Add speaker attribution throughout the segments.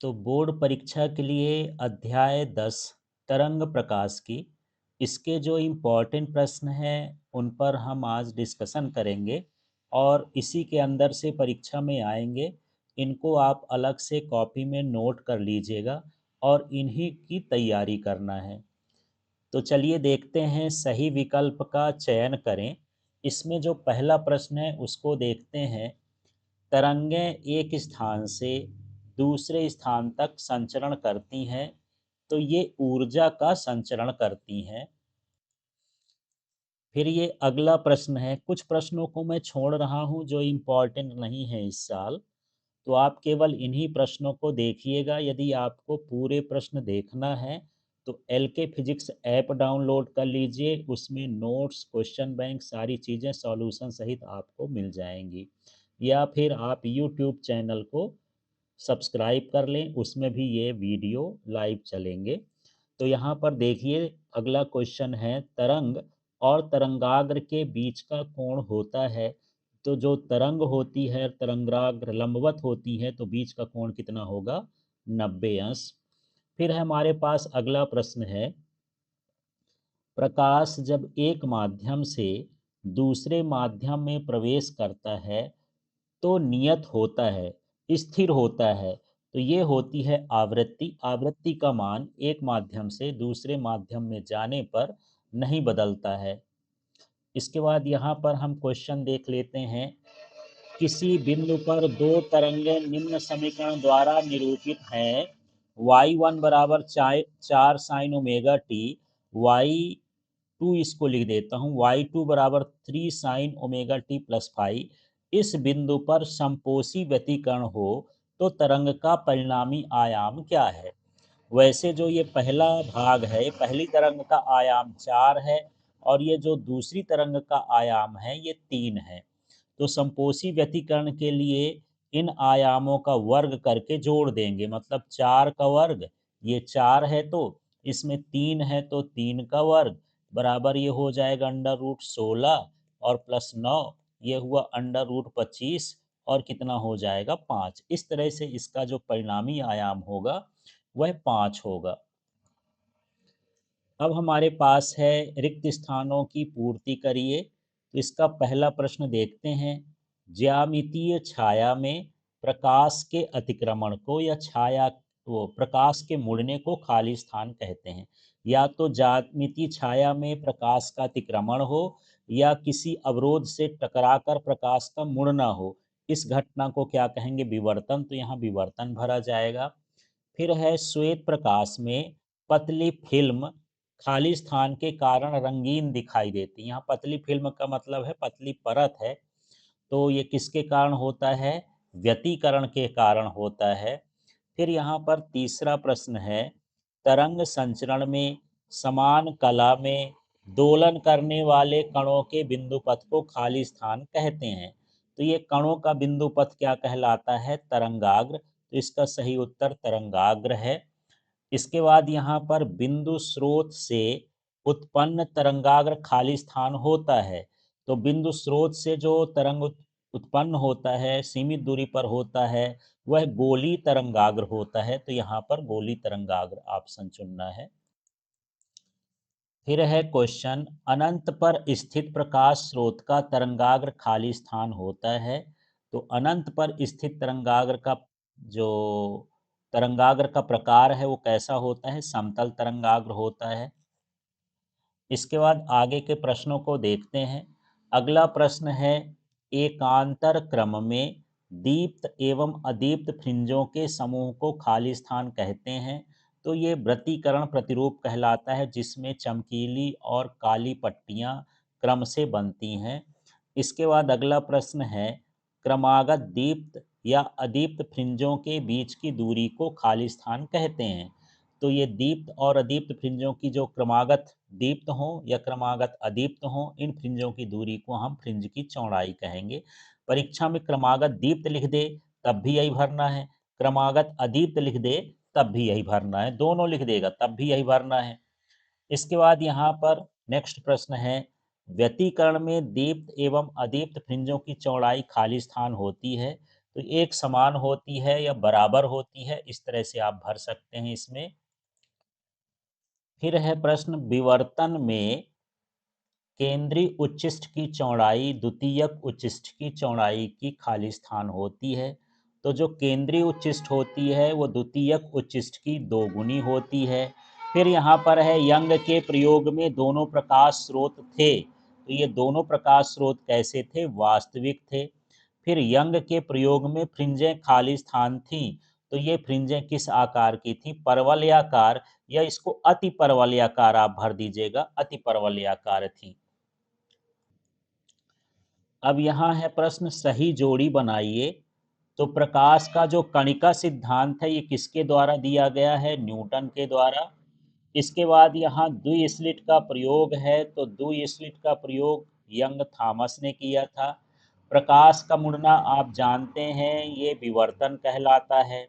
Speaker 1: तो बोर्ड परीक्षा के लिए अध्याय 10 तरंग प्रकाश की इसके जो इम्पोर्टेंट प्रश्न हैं उन पर हम आज डिस्कशन करेंगे और इसी के अंदर से परीक्षा में आएंगे। इनको आप अलग से कॉपी में नोट कर लीजिएगा और इन्हीं की तैयारी करना है। तो चलिए देखते हैं, सही विकल्प का चयन करें। इसमें जो पहला प्रश्न है उसको देखते हैं। तरंगें एक स्थान से दूसरे स्थान तक संचरण करती हैं, तो ये ऊर्जा का संचरण करती हैं। फिर ये अगला प्रश्न है, कुछ प्रश्नों को मैं छोड़ रहा हूँ जो इम्पोर्टेंट नहीं है इस साल, तो आप केवल इन्हीं प्रश्नों को देखिएगा। यदि आपको पूरे प्रश्न देखना है तो एल के फिजिक्स ऐप डाउनलोड कर लीजिए, उसमें नोट्स, क्वेश्चन बैंक, सारी चीज़ें सॉल्यूशन सहित आपको मिल जाएंगी। या फिर आप यूट्यूब चैनल को सब्सक्राइब कर लें, उसमें भी ये वीडियो लाइव चलेंगे। तो यहाँ पर देखिए, अगला क्वेश्चन है, तरंग और तरंगाग्र के बीच का कोण होता है। तो जो तरंग होती है, तरंगाग्र लंबवत होती है, तो बीच का कोण कितना होगा? 90 अंश। फिर हमारे पास अगला प्रश्न है, प्रकाश जब एक माध्यम से दूसरे माध्यम में प्रवेश करता है तो नियत होता है, स्थिर होता है। तो ये होती है आवृत्ति। आवृत्ति का मान एक माध्यम से दूसरे माध्यम में जाने पर नहीं बदलता है। इसके बाद यहाँ पर हम क्वेश्चन देख लेते हैं। किसी बिंदु पर दो तरंगें निम्न समीकरण द्वारा निरूपित हैं। y1 बराबर 4 sin ओमेगा टी, y2 इसको लिख देता हूँ, y2 बराबर 3 sin ओमेगा टी प्लस 5। इस बिंदु पर समपोषी व्यतिकरण हो तो तरंग का परिणामी आयाम क्या है? वैसे जो ये पहला भाग है, पहली तरंग का आयाम 4 है और ये जो दूसरी तरंग का आयाम है ये 3 है। तो समपोषी व्यतिकरण के लिए इन आयामों का वर्ग करके जोड़ देंगे, मतलब 4 का वर्ग, ये 4 है तो इसमें 3 है तो 3 का वर्ग बराबर ये हो जाएगा √16 और +9, ये हुआ √25 और कितना हो जाएगा? 5। इस तरह से इसका जो परिणामी आयाम होगा वह 5 होगा। अब हमारे पास है रिक्त स्थानों की पूर्ति करिए। तो इसका पहला प्रश्न देखते हैं। ज्यामितीय छाया में प्रकाश के अतिक्रमण को या छाया वो प्रकाश के मुड़ने को खाली स्थान कहते हैं। या तो ज्यामितीय छाया में प्रकाश का अतिक्रमण हो या किसी अवरोध से टकराकर प्रकाश का मुड़ना हो, इस घटना को क्या कहेंगे? विवर्तन। तो यहाँ विवर्तन भरा जाएगा। फिर है श्वेत प्रकाश में पतली फिल्म खाली स्थान के कारण रंगीन दिखाई देती है। यहाँ पतली फिल्म का मतलब है पतली परत है, तो ये किसके कारण होता है? व्यतिकरण के कारण होता है। फिर यहाँ पर तीसरा प्रश्न है, तरंग संचरण में समान कला में दोलन करने वाले कणों के बिंदु पथ को खाली स्थान कहते हैं। तो ये कणों का बिंदु पथ क्या कहलाता है? तरंगाग्र। तो इसका सही उत्तर तरंगाग्र है। इसके बाद यहाँ पर बिंदु स्रोत से उत्पन्न तरंगाग्र खाली स्थान होता है। तो बिंदु स्रोत से जो तरंग उत्पन्न होता है, सीमित दूरी पर होता है, वह गोली तरंगाग्र होता है। तो यहाँ पर गोली तरंगाग्र ऑप्शन चुनना है। फिर है क्वेश्चन, अनंत पर स्थित प्रकाश स्रोत का तरंगाग्र खाली स्थान होता है। तो अनंत पर स्थित तरंगाग्र का जो तरंगाग्र का प्रकार है वो कैसा होता है? समतल तरंगाग्र होता है। इसके बाद आगे के प्रश्नों को देखते हैं। अगला प्रश्न है, एकांतर क्रम में दीप्त एवं अदीप्त फ्रिंजों के समूह को खाली स्थान कहते हैं। तो ये व्यतिकरण प्रतिरूप कहलाता है, जिसमें चमकीली और काली पट्टियां क्रम से बनती हैं। इसके बाद अगला प्रश्न है, क्रमागत दीप्त या अदीप्त फ्रिंजों के बीच की दूरी को खाली स्थान कहते हैं। तो ये दीप्त और अदीप्त फ्रिंजों की जो क्रमागत दीप्त हों या क्रमागत अदीप्त हों, इन फ्रिंजों की दूरी को हम फ्रिंज की चौड़ाई कहेंगे। परीक्षा में क्रमागत दीप्त लिख दे तब भी यही भरना है, क्रमागत अदीप्त लिख दे तब भी यही भरना है, दोनों लिख देगा तब भी यही भरना है। इसके बाद यहाँ पर नेक्स्ट प्रश्न है, व्यतिकरण में दीप्त एवं अदीप्त फ्रिंजों की चौड़ाई खाली स्थान होती है। तो एक समान होती है या बराबर होती है, इस तरह से आप भर सकते हैं इसमें। फिर है प्रश्न, विवर्तन में केंद्रीय उच्चिष्ट की चौड़ाई द्वितीयक उच्चिष्ट की चौड़ाई की खाली स्थान होती है। तो जो केंद्रीय उच्चिष्ट होती है वो द्वितीयक उच्चिष्ट की दोगुनी होती है। फिर यहाँ पर है यंग के प्रयोग में दोनों प्रकाश स्रोत थे, तो ये दोनों प्रकाश स्रोत कैसे थे? वास्तविक थे। फिर यंग के प्रयोग में फ्रिंजें खाली स्थान थी, तो ये फ्रिंजें किस आकार की थी? परवलयाकार, या इसको अति परवलयाकार आप भर दीजिएगा, अति परवलयाकार थी। अब यहाँ है प्रश्न, सही जोड़ी बनाइए। तो प्रकाश का जो कणिका सिद्धांत है ये किसके द्वारा दिया गया है? न्यूटन के द्वारा। इसके बाद यहाँ द्वि स्लिट का प्रयोग है, तो द्वि स्लिट का प्रयोग यंग थॉमस ने किया था। प्रकाश का मुड़ना आप जानते हैं, ये विवर्तन कहलाता है।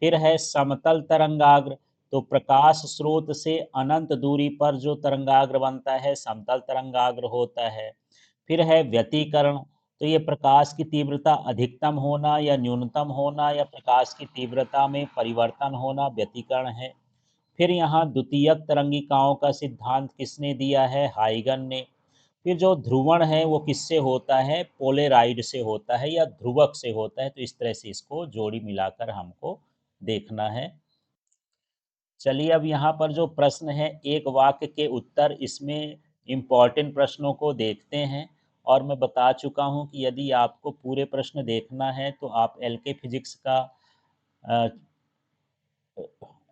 Speaker 1: फिर है समतल तरंगाग्र, तो प्रकाश स्रोत से अनंत दूरी पर जो तरंगाग्र बनता है समतल तरंगाग्र होता है। फिर है व्यतिकरण, तो ये प्रकाश की तीव्रता अधिकतम होना या न्यूनतम होना या प्रकाश की तीव्रता में परिवर्तन होना व्यतिकरण है। फिर यहाँ द्वितीयक तरंगिकाओं का सिद्धांत किसने दिया है? हाइगन ने। फिर जो ध्रुवण है वो किससे होता है? पोलेराइड से होता है या ध्रुवक से होता है। तो इस तरह से इसको जोड़ी मिलाकर हमको देखना है। चलिए अब यहाँ पर जो प्रश्न है एक वाक्य के उत्तर, इसमें इम्पॉर्टेंट प्रश्नों को देखते हैं। और मैं बता चुका हूँ कि यदि आपको पूरे प्रश्न देखना है तो आप एलके फिजिक्स का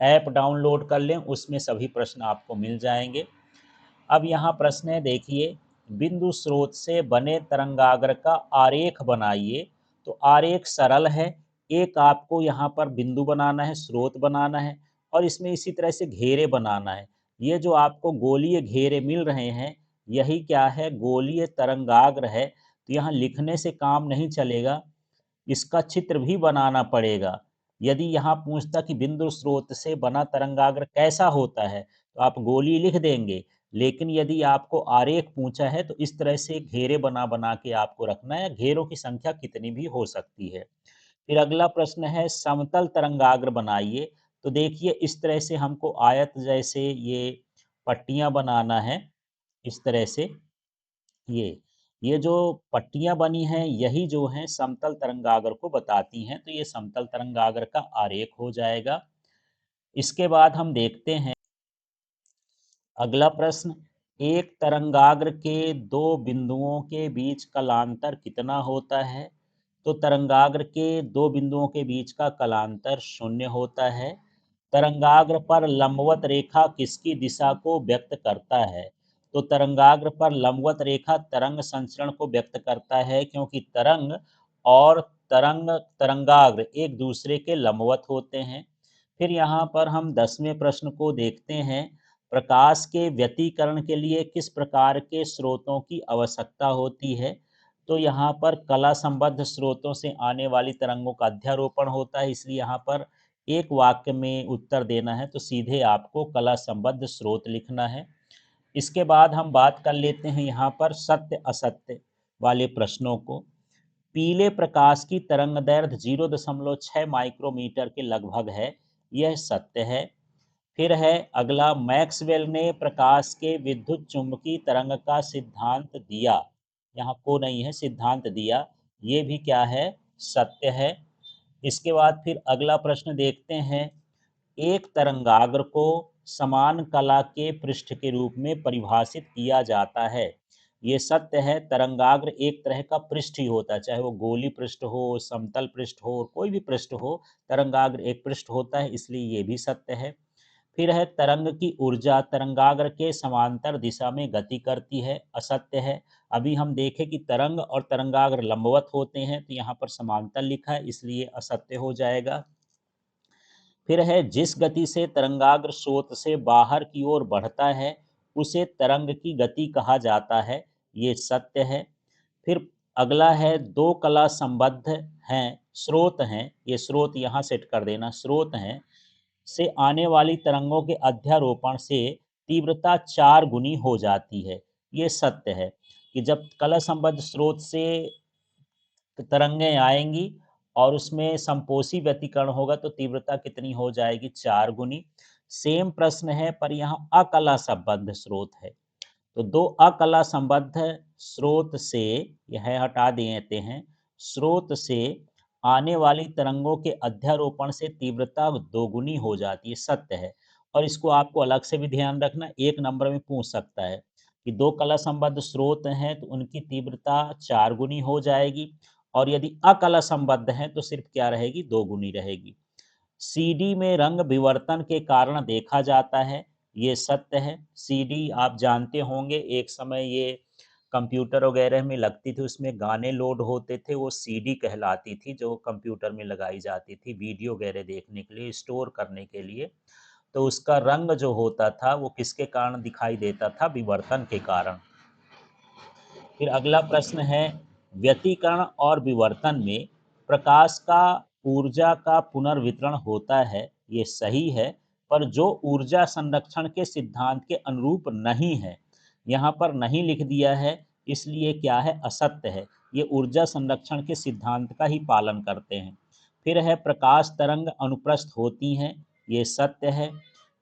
Speaker 1: ऐप डाउनलोड कर लें, उसमें सभी प्रश्न आपको मिल जाएंगे। अब यहाँ प्रश्न है, देखिए, बिंदु स्रोत से बने तरंगाग्र का आरेख बनाइए। तो आरेख सरल है, एक आपको यहाँ पर बिंदु बनाना है, स्रोत बनाना है, और इसमें इसी तरह से घेरे बनाना है। ये जो आपको गोलीय घेरे मिल रहे हैं, यही क्या है? गोलीय तरंगाग्र है। तो यहाँ लिखने से काम नहीं चलेगा, इसका चित्र भी बनाना पड़ेगा। यदि यहाँ पूछता कि बिंदु स्रोत से बना तरंगाग्र कैसा होता है, तो आप गोली लिख देंगे। लेकिन यदि आपको आरेख पूछा है तो इस तरह से घेरे बना बना के आपको रखना है, घेरों की संख्या कितनी भी हो सकती है। फिर अगला प्रश्न है, समतल तरंगाग्र बनाइए। तो देखिए इस तरह से हमको आयत जैसे ये पट्टियां बनाना है, इस तरह से ये ये जो पट्टियां बनी हैं यही जो हैं समतल तरंगाग्र को बताती हैं। तो ये समतल तरंगाग्र का आरेख हो जाएगा। इसके बाद हम देखते हैं अगला प्रश्न, एक तरंगाग्र के दो बिंदुओं के बीच कलांतर कितना होता है? तो तरंगाग्र के दो बिंदुओं के बीच का कलांतर 0 होता है। तरंगाग्र पर लंबवत रेखा किसकी दिशा को व्यक्त करता है? तो तरंगाग्र पर लंबवत रेखा तरंग संचरण को व्यक्त करता है, क्योंकि तरंग और तरंगाग्र एक दूसरे के लंबवत होते हैं। फिर यहाँ पर हम 10वें प्रश्न को देखते हैं, प्रकाश के व्यतिकरण के लिए किस प्रकार के स्रोतों की आवश्यकता होती है? तो यहाँ पर कला संबद्ध स्रोतों से आने वाली तरंगों का अध्यारोपण होता है, इसलिए यहाँ पर एक वाक्य में उत्तर देना है तो सीधे आपको कला संबद्ध स्रोत लिखना है। इसके बाद हम बात कर लेते हैं यहाँ पर सत्य असत्य वाले प्रश्नों को। पीले प्रकाश की तरंग दैर्ध्य 0.6 माइक्रोमीटर के लगभग है, यह सत्य है। फिर है अगला, मैक्सवेल ने प्रकाश के विद्युत चुंबकीय तरंग का सिद्धांत दिया, यहाँ को नहीं है, सिद्धांत दिया, ये भी क्या है? सत्य है। इसके बाद फिर अगला प्रश्न देखते हैं, एक तरंगाग्र को समान कला के पृष्ठ के रूप में परिभाषित किया जाता है, ये सत्य है। तरंगाग्र एक तरह का पृष्ठ ही होता है, चाहे वो गोली पृष्ठ हो, समतल पृष्ठ हो, कोई भी पृष्ठ हो, तरंगाग्र एक पृष्ठ होता है, इसलिए ये भी सत्य है। फिर है तरंग की ऊर्जा तरंगाग्र के समांतर दिशा में गति करती है, असत्य है। अभी हम देखें कि तरंग और तरंगाग्र लंबवत होते हैं, तो यहाँ पर समांतर लिखा है, इसलिए असत्य हो जाएगा। फिर है जिस गति से तरंगाग्र स्रोत से बाहर की ओर बढ़ता है उसे तरंग की गति कहा जाता है, ये सत्य है। फिर अगला है, दो कला संबद्ध हैं, स्रोत हैं, ये स्रोत यहाँ सेट कर देना, स्रोत हैं से आने वाली तरंगों के अध्यारोपण से तीव्रता 4 गुनी हो जाती है, ये सत्य है। कि जब कला संबद्ध स्रोत से तरंगें आएंगी और उसमें संपोषी व्यतिकरण होगा तो तीव्रता कितनी हो जाएगी, 4 गुनी। सेम प्रश्न है पर यहाँ अकला संबद्ध स्रोत है, तो दो अकला संबद्ध स्रोत से, यह हटा देते हैं, स्रोत से आने वाली तरंगों के अध्यारोपण से तीव्रता दोगुनी हो जाती है, सत्य है। और इसको आपको अलग से भी ध्यान रखना, एक नंबर में पूछ सकता है कि दो कला संबद्ध स्रोत हैं तो उनकी तीव्रता 4 गुनी हो जाएगी, और यदि अकला संबद्ध हैं तो सिर्फ क्या रहेगी, 2 गुनी रहेगी। सीडी में रंग विवर्तन के कारण देखा जाता है, ये सत्य है। सीडी आप जानते होंगे, एक समय ये कंप्यूटर वगैरह में लगती थी, उसमें गाने लोड होते थे, वो सीडी कहलाती थी, जो कंप्यूटर में लगाई जाती थी वीडियो वगैरह देखने के लिए, स्टोर करने के लिए। तो उसका रंग जो होता था वो किसके कारण दिखाई देता था, विवर्तन के कारण। फिर अगला प्रश्न है, व्यतिकरण और विवर्तन में प्रकाश का ऊर्जा का पुनर्वितरण होता है, ये सही है, पर जो ऊर्जा संरक्षण के सिद्धांत के अनुरूप नहीं है, यहाँ पर नहीं लिख दिया है, इसलिए क्या है, असत्य है। ये ऊर्जा संरक्षण के सिद्धांत का ही पालन करते हैं। फिर है, प्रकाश तरंग अनुप्रस्थ होती हैं, ये सत्य है।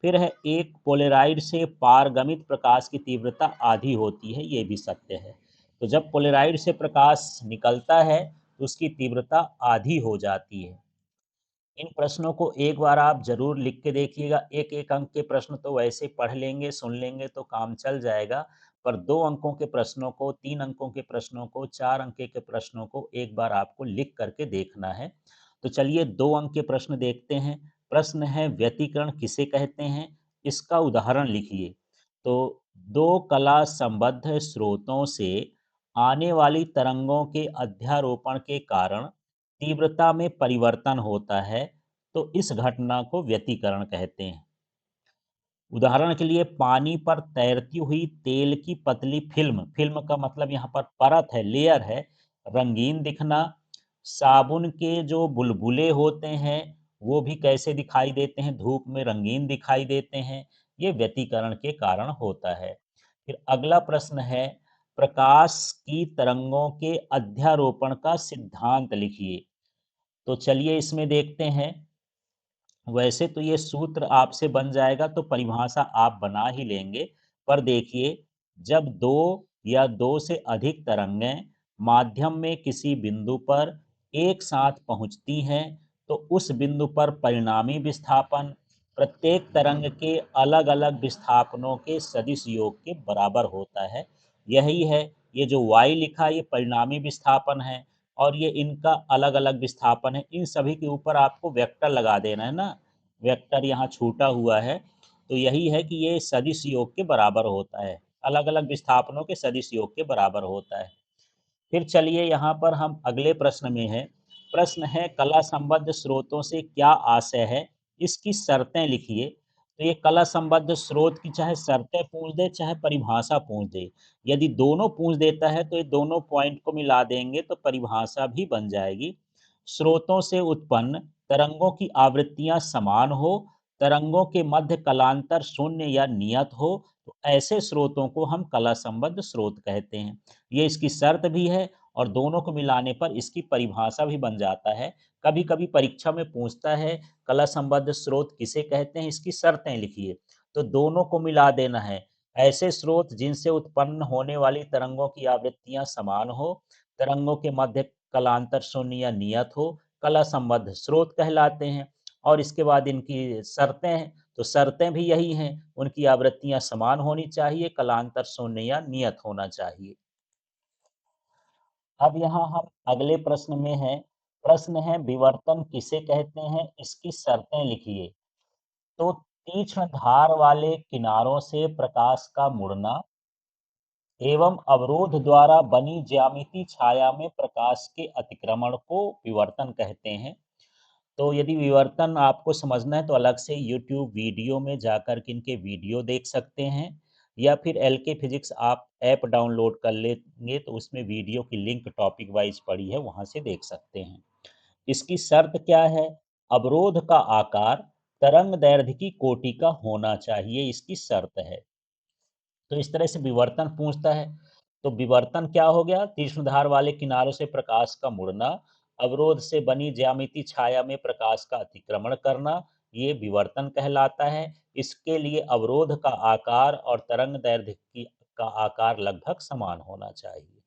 Speaker 1: फिर है, एक पोलेराइड से पारगमित प्रकाश की तीव्रता आधी होती है, ये भी सत्य है। तो जब पोलेराइड से प्रकाश निकलता है तो उसकी तीव्रता आधी हो जाती है। इन प्रश्नों को एक बार आप जरूर लिख के देखिएगा। एक एक अंक के प्रश्न तो वैसे पढ़ लेंगे, सुन लेंगे तो काम चल जाएगा, पर 2 अंकों के प्रश्नों को, 3 अंकों के प्रश्नों को, 4 अंक के प्रश्नों को एक बार आपको लिख करके देखना है। तो चलिए 2 अंक के प्रश्न देखते हैं। प्रश्न है, व्यतिकरण किसे कहते हैं, इसका उदाहरण लिखिए। तो दो कला संबद्ध स्रोतों से आने वाली तरंगों के अध्यारोपण के कारण तीव्रता में परिवर्तन होता है, तो इस घटना को व्यतिकरण कहते हैं। उदाहरण के लिए, पानी पर तैरती हुई तेल की पतली फिल्म, फिल्म का मतलब यहाँ पर परत है, लेयर है, रंगीन दिखना। साबुन के जो बुलबुले होते हैं वो भी कैसे दिखाई देते हैं, धूप में रंगीन दिखाई देते हैं, ये व्यतिकरण के कारण होता है। फिर अगला प्रश्न है, प्रकाश की तरंगों के अध्यारोपण का सिद्धांत लिखिए। तो चलिए इसमें देखते हैं। वैसे तो ये सूत्र आपसे बन जाएगा तो परिभाषा आप बना ही लेंगे, पर देखिए, जब दो या दो से अधिक तरंगें माध्यम में किसी बिंदु पर एक साथ पहुंचती हैं तो उस बिंदु पर परिणामी विस्थापन प्रत्येक तरंग के अलग अलग विस्थापनों के सदिश योग के बराबर होता है। यही है, ये जो y लिखा है ये परिणामी विस्थापन है, और ये इनका अलग अलग विस्थापन है। इन सभी के ऊपर आपको वेक्टर लगा देना है ना, वेक्टर यहाँ छूटा हुआ है, तो यही है कि ये सदिश योग के बराबर होता है, अलग अलग विस्थापनों के सदिश योग के बराबर होता है। फिर चलिए यहाँ पर हम अगले प्रश्न में हैं। प्रश्न है, कला संबद्ध स्रोतों से क्या आशय है, इसकी शर्तें लिखिए। तो ये कला संबद्ध स्रोत की चाहे शर्तें पूछ दे चाहे परिभाषा पूछ दे, यदि दोनों पूछ देता है तो ये दोनों पॉइंट को मिला देंगे तो परिभाषा भी बन जाएगी। स्रोतों से उत्पन्न तरंगों की आवृत्तियां समान हो, तरंगों के मध्य कलांतर शून्य या नियत हो, तो ऐसे स्रोतों को हम कला संबद्ध स्रोत कहते हैं। ये इसकी शर्त भी है, और दोनों को मिलाने पर इसकी परिभाषा भी बन जाता है। कभी कभी परीक्षा में पूछता है, कला संबद्ध स्रोत किसे कहते हैं, इसकी शर्तें लिखिए। तो दोनों को मिला देना है। ऐसे स्रोत जिनसे उत्पन्न होने वाली तरंगों की आवृत्तियां समान हो, तरंगों के मध्य कलांतर शून्य या नियत हो, कला संबद्ध स्रोत कहलाते हैं। और इसके बाद इनकी शर्तें हैं, तो शर्तें भी यही हैं, उनकी आवृत्तियां समान होनी चाहिए, कलांतर शून्य या नियत होना चाहिए। अब यहाँ हम अगले प्रश्न में हैं। प्रश्न है, विवर्तन किसे कहते हैं, इसकी शर्तें लिखिए। तो तीक्ष्ण धार वाले किनारों से प्रकाश का मुड़ना एवं अवरोध द्वारा बनी ज्यामिति छाया में प्रकाश के अतिक्रमण को विवर्तन कहते हैं। तो यदि विवर्तन आपको समझना है तो अलग से यूट्यूब वीडियो में जाकर के इनके वीडियो देख सकते हैं, या फिर एल के फिजिक्स आप ऐप डाउनलोड कर लेंगे तो उसमें वीडियो की लिंक टॉपिक वाइज पड़ी है, वहां से देख सकते हैं। इसकी शर्त क्या है, अवरोध का आकार तरंग दैर्ध्य की कोटि का होना चाहिए, इसकी शर्त है। तो इस तरह से विवर्तन पूछता है। तो विवर्तन क्या हो गया, तीक्ष्ण धार वाले किनारों से प्रकाश का मुड़ना, अवरोध से बनी ज्यामिति छाया में प्रकाश का अतिक्रमण करना, ये विवर्तन कहलाता है। इसके लिए अवरोध का आकार और तरंग दैर्ध्य का आकार लगभग समान होना चाहिए।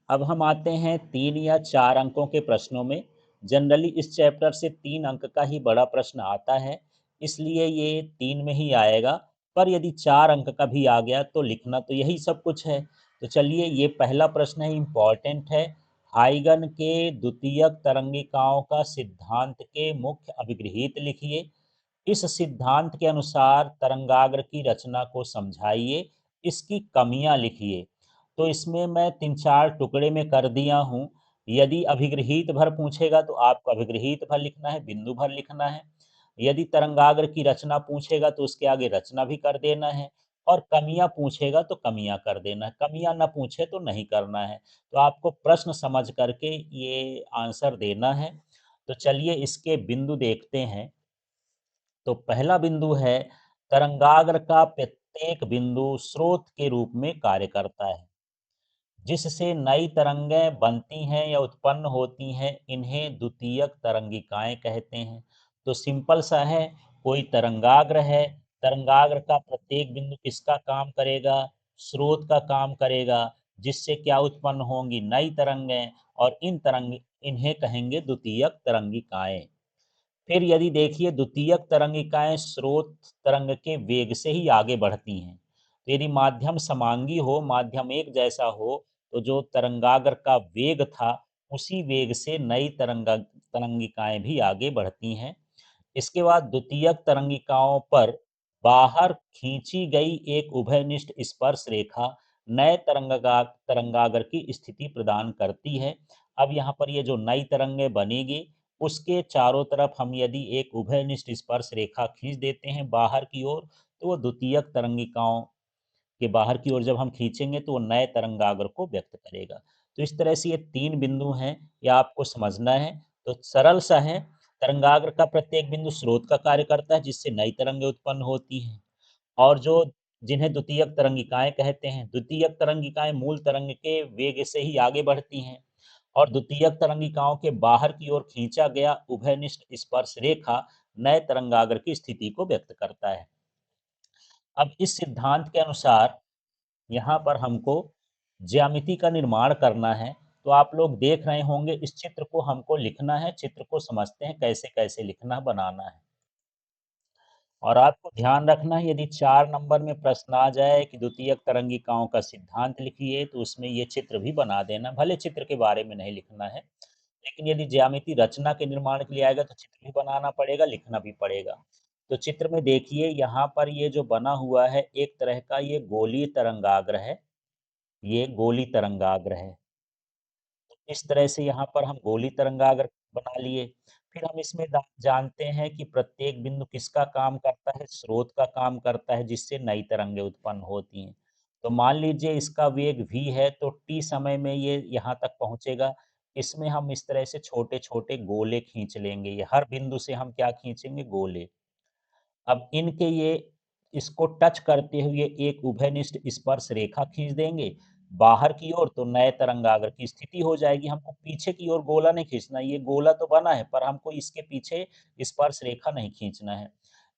Speaker 1: अब हम आते हैं 3 या 4 अंकों के प्रश्नों में। जनरली इस चैप्टर से 3 अंक का ही बड़ा प्रश्न आता है, इसलिए ये 3 में ही आएगा। पर यदि 4 अंक का भी आ गया तो लिखना तो यही सब कुछ है। तो चलिए, ये पहला प्रश्न है, इम्पॉर्टेंट है। हाइगन के द्वितीयक तरंगिकाओं का सिद्धांत के मुख्य अभिगृहित लिखिए। इस सिद्धांत के अनुसार तरंगाग्र की रचना को समझाइए, इसकी कमियां लिखिए। तो इसमें मैं 3-4 टुकड़े में कर दिया हूँ। यदि अभिगृहित भर पूछेगा तो आपको अभिगृहित भर लिखना है, बिंदु भर लिखना है। यदि तरंगाग्र की रचना पूछेगा तो उसके आगे रचना भी कर देना है, और कमियां पूछेगा तो कमियां कर देना है। कमियां ना पूछे तो नहीं करना है। तो आपको प्रश्न समझ करके ये आंसर देना है। तो चलिए, इसके बिंदु देखते हैं। तो पहला बिंदु है, तरंगाग्र का प्रत्येक बिंदु स्रोत के रूप में कार्य करता है, जिससे नई तरंगें बनती हैं या उत्पन्न होती हैं, इन्हें द्वितीयक तरंगिकाएं कहते हैं। तो सिंपल सा है, कोई तरंगाग्र है, तरंगाग्र का प्रत्येक बिंदु किसका काम करेगा? स्रोत का काम करेगा, जिससे क्या उत्पन्न होंगी? नई तरंगें, और इन्हें कहेंगे द्वितीयक तरंगिकाएं। फिर यदि देखिए, द्वितीयक तरंगिकाएं स्रोत तरंग के वेग से ही आगे बढ़ती हैं। तो यदि माध्यम समांगी हो, माध्यम एक जैसा हो, तो जो तरंगाग्र का वेग था, उसी वेग से नई तरंगिकाएं भी आगे बढ़ती हैं। इसके बाद द्वितीयक तरंगिकाओं पर बाहर खींची गई एक उभयनिष्ठ स्पर्श रेखा नए तरंगाग्र की स्थिति प्रदान करती है। अब यहाँ पर ये जो नई तरंगें बनेगी, उसके चारों तरफ हम यदि एक उभयनिष्ठ स्पर्श रेखा खींच देते हैं बाहर की ओर, तो वो द्वितीयक तरंगिकाओं के बाहर की ओर जब हम खींचेंगे तो वो नए तरंगाग्र को व्यक्त करेगा। तो इस तरह से ये 3 बिंदु हैं, ये आपको समझना है। तो सरल सा है, तरंगाग्र का प्रत्येक बिंदु स्रोत का कार्य करता है, जिससे नई तरंगें उत्पन्न होती हैं। और जो जिन्हें द्वितीयक तरंगिकाएं कहते हैं, द्वितीयक तरंगिकाएं मूल तरंग के वेग से ही आगे बढ़ती हैं, और द्वितीयक तरंगिकाओं के बाहर की ओर खींचा गया उभयनिष्ठ स्पर्श रेखा नए तरंगाग्र की स्थिति को व्यक्त करता है। अब इस सिद्धांत के अनुसार यहाँ पर हमको ज्यामिति का निर्माण करना है। तो आप लोग देख रहे होंगे, इस चित्र को हमको लिखना है। चित्र को समझते हैं कैसे कैसे लिखना बनाना है। और आपको ध्यान रखना है, यदि 4 नंबर में प्रश्न आ जाए कि द्वितीयक तरंगिकाओं का सिद्धांत लिखिए, तो उसमें ये चित्र भी बना देना। भले चित्र के बारे में नहीं लिखना है, लेकिन यदि ज्यामिति रचना के निर्माण के लिए आएगा तो चित्र भी बनाना पड़ेगा, लिखना भी पड़ेगा। तो चित्र में देखिए, यहाँ पर ये जो बना हुआ है, एक तरह का ये गोलीय तरंगाग्र है। ये गोली तरंगाग्र है। इस तरह से यहाँ पर हम गोली तरंगाग्र बना लिए। फिर हम इसमें जानते हैं कि प्रत्येक बिंदु किसका काम करता है? स्रोत का काम करता है, जिससे नई तरंगें उत्पन्न होती हैं। तो मान लीजिए इसका वेग v है, तो t समय में ये यहाँ तक पहुँचेगा। इसमें हम इस तरह से छोटे-छोटे गोले खींच लेंगे। ये हर बिंदु से हम क्या खींचेंगे? गोले। अब इनके ये इसको टच करते हुए एक उभयनिष्ठ स्पर्श रेखा खींच देंगे बाहर की ओर, तो नए तरंगाग्र की स्थिति हो जाएगी। हमको पीछे की ओर गोला नहीं खींचना। ये गोला तो बना है, पर हमको इसके पीछे स्पर्श रेखा नहीं खींचना है।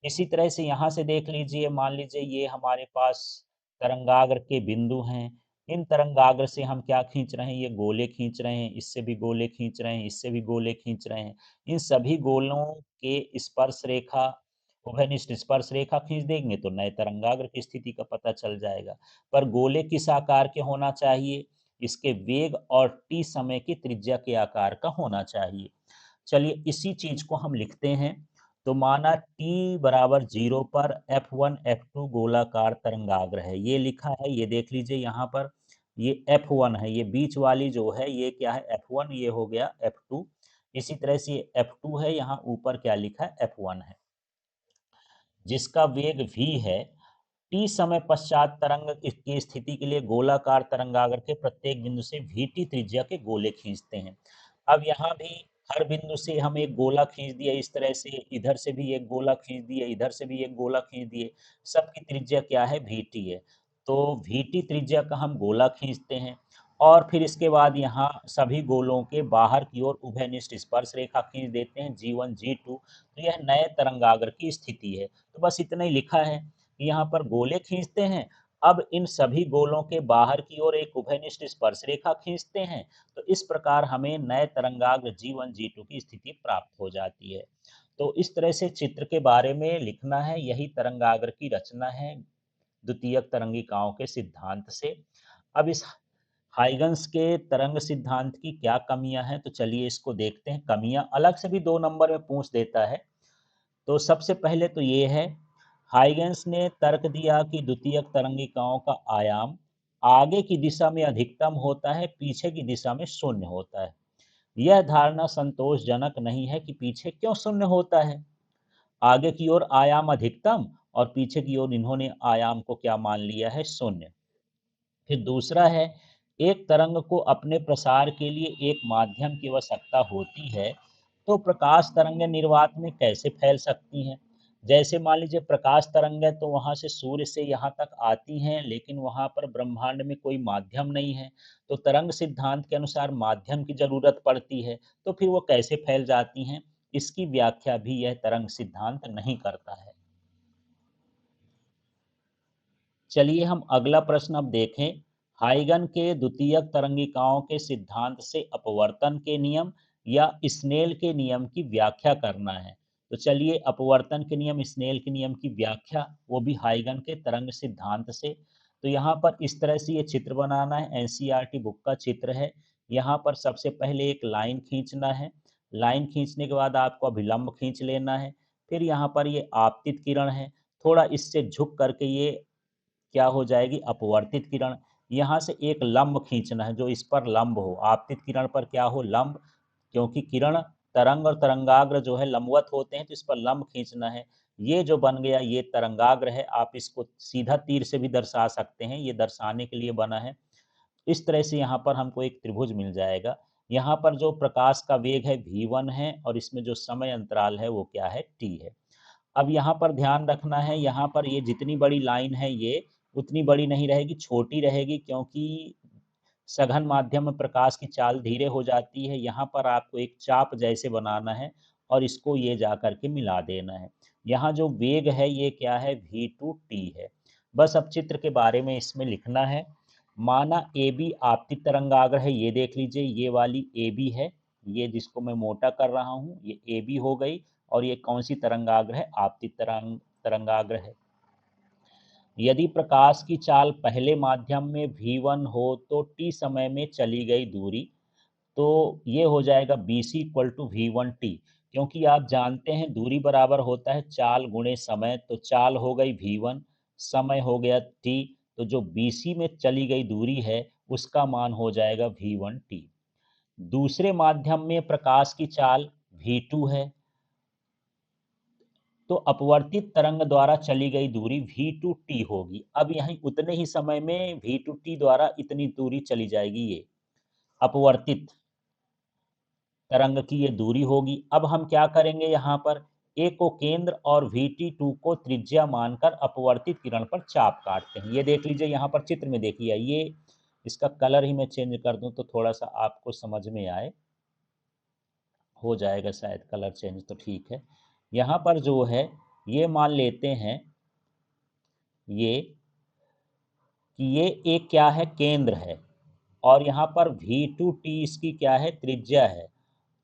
Speaker 1: इसी तरह से यहाँ से देख लीजिए, मान लीजिए ये हमारे पास तरंगाग्र के बिंदु हैं। इन तरंगाग्र से हम क्या खींच रहे हैं? ये गोले खींच रहे हैं, इससे भी गोले खींच रहे हैं, इससे भी गोले खींच रहे हैं। इन सभी गोलों के स्पर्श रेखा उभयनिष्ठ स्पर्श रेखा खींच देंगे तो नए तरंगाग्र की स्थिति का पता चल जाएगा। पर गोले किस आकार के होना चाहिए? इसके वेग और टी समय की त्रिज्या के आकार का होना चाहिए। चलिए, इसी चीज को हम लिखते हैं। तो माना t बराबर 0 पर F1 F2 गोलाकार तरंगाग्र है, ये लिखा है। ये देख लीजिए यहाँ पर, ये F1 है, ये बीच वाली जो है ये क्या है? F1। ये हो गया F2। इसी तरह से ये F2 है, यहाँ ऊपर क्या लिखा है? F1 है, जिसका वेग v है। टी समय पश्चात तरंग की स्थिति के लिए गोलाकार तरंगाग्र के प्रत्येक बिंदु से vt त्रिज्या के गोले खींचते हैं। अब यहाँ भी हर बिंदु से हम एक गोला खींच दिया, इस तरह से इधर से भी एक गोला खींच दिए, इधर से भी एक गोला खींच दिए। सबकी त्रिज्या क्या है? vt है। तो vt त्रिज्या का हम गोला खींचते हैं। और फिर इसके बाद यहाँ सभी गोलों के बाहर की ओर उभयनिष्ठ स्पर्श रेखा खींच देते हैं G1 G2। तो यह नए तरंगाग्र की स्थिति है। तो बस इतना ही लिखा है कि यहाँ पर गोले खींचते हैं। अब इन सभी गोलों के बाहर की ओर एक उभयनिष्ठ स्पर्श रेखा खींचते हैं। तो इस प्रकार हमें नए तरंगाग्र G1 G2 की स्थिति प्राप्त हो जाती है। तो इस तरह से चित्र के बारे में लिखना है। यही तरंगाग्र की रचना है द्वितीयक तरंगिकाओं के सिद्धांत से। अब इस हाइगन्स के तरंग सिद्धांत की क्या कमियां हैं, तो चलिए इसको देखते हैं। कमियां अलग से भी 2 नंबर में पूछ देता है। तो सबसे पहले तो ये है, हाइगन्स ने तर्क दिया कि द्वितीयक तरंगिकाओं का आयाम आगे की दिशा में अधिकतम होता है, पीछे की दिशा में शून्य होता है। यह धारणा संतोषजनक नहीं है कि पीछे क्यों शून्य होता है। आगे की ओर आयाम अधिकतम और पीछे की ओर इन्होंने आयाम को क्या मान लिया है, शून्य। फिर दूसरा है, एक तरंग को अपने प्रसार के लिए एक माध्यम की आवश्यकता होती है, तो प्रकाश तरंगें निर्वात में कैसे फैल सकती हैं। जैसे मान लीजिए प्रकाश तरंगें तो वहां से सूर्य से यहाँ तक आती हैं, लेकिन वहां पर ब्रह्मांड में कोई माध्यम नहीं है। तो तरंग सिद्धांत के अनुसार माध्यम की जरूरत पड़ती है, तो फिर वो कैसे फैल जाती हैं, इसकी व्याख्या भी यह तरंग सिद्धांत नहीं करता है। चलिए हम अगला प्रश्न अब देखें। हाइगन के द्वितीयक तरंगिकाओं के सिद्धांत से अपवर्तन के नियम या स्नेल के नियम की व्याख्या करना है। तो चलिए अपवर्तन के नियम, स्नेल के नियम की व्याख्या, वो भी हाइगन के तरंग सिद्धांत से। तो यहाँ पर इस तरह से ये चित्र बनाना है। एनसीईआरटी बुक का चित्र है। यहाँ पर सबसे पहले एक लाइन खींचना है। लाइन खींचने के बाद आपको अभिलंब खींच लेना है। फिर यहाँ पर ये आपतित किरण है, थोड़ा इससे झुक करके ये क्या हो जाएगी, अपवर्तित किरण। यहाँ से एक लंब खींचना है जो इस पर लंब हो, आपतित किरण पर क्या हो, लंब। क्योंकि किरण, तरंग और तरंगाग्र जो है लंबवत होते हैं, तो इस पर लंब खींचना है। ये जो बन गया ये तरंगाग्र है। आप इसको सीधा तीर से भी दर्शा सकते हैं, ये दर्शाने के लिए बना है। इस तरह से यहाँ पर हमको एक त्रिभुज मिल जाएगा। यहाँ पर जो प्रकाश का वेग है v1 है, और इसमें जो समय अंतराल है वो क्या है, t है। अब यहाँ पर ध्यान रखना है, यहाँ पर ये जितनी बड़ी लाइन है ये उतनी बड़ी नहीं रहेगी, छोटी रहेगी, क्योंकि सघन माध्यम में प्रकाश की चाल धीरे हो जाती है। यहाँ पर आपको एक चाप जैसे बनाना है और इसको ये जा करके मिला देना है। यहाँ जो वेग है ये क्या है, v2t है। बस अब चित्र के बारे में इसमें लिखना है। माना ए बी आपतित तरंगाग्र है, ये देख लीजिए, ये वाली ए बी है, ये जिसको मैं मोटा कर रहा हूँ ये ए बी हो गई। और ये कौन सी तरंगाग्र है, आपतित तरंगाग्र है। यदि प्रकाश की चाल पहले माध्यम में v1 हो तो t समय में चली गई दूरी, तो ये हो जाएगा bc इक्वल टू v1t। क्योंकि आप जानते हैं दूरी बराबर होता है चाल गुणे समय, तो चाल हो गई v1, समय हो गया t, तो जो bc में चली गई दूरी है उसका मान हो जाएगा v1t। दूसरे माध्यम में प्रकाश की चाल v2 है, तो अपवर्तित तरंग द्वारा चली गई दूरी v2t होगी। अब यहीं उतने ही समय में v2t द्वारा इतनी दूरी चली जाएगी, ये अपवर्तित तरंग की ये दूरी होगी। अब हम क्या करेंगे, यहाँ पर a को केंद्र और vt2 को त्रिज्या मानकर अपवर्तित किरण पर चाप काटते हैं। ये देख लीजिए, यहाँ पर चित्र में देखिए, ये इसका कलर ही मैं चेंज कर दूं तो थोड़ा सा आपको समझ में आए, हो जाएगा शायद कलर चेंज, तो ठीक है। यहाँ पर जो है ये मान लेते हैं ये कि ये एक क्या है, केंद्र है, और यहाँ पर v2t इसकी क्या है, त्रिज्या है।